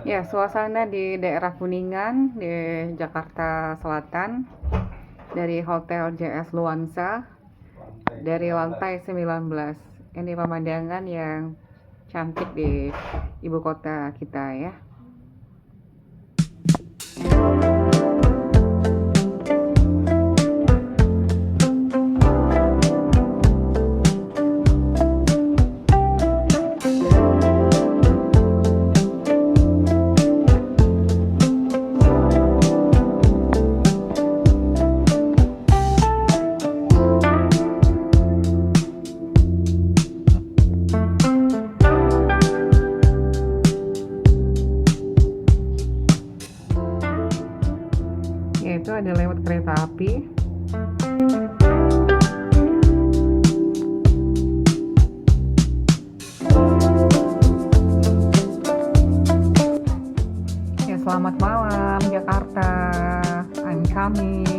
Ya, suasana di daerah Kuningan di Jakarta Selatan dari Hotel JS Luansa dari lantai 19. Ini pemandangan yang cantik di ibu kota kita ya. Yaitu ada lewat kereta api. Ya, selamat malam Jakarta. I'm coming.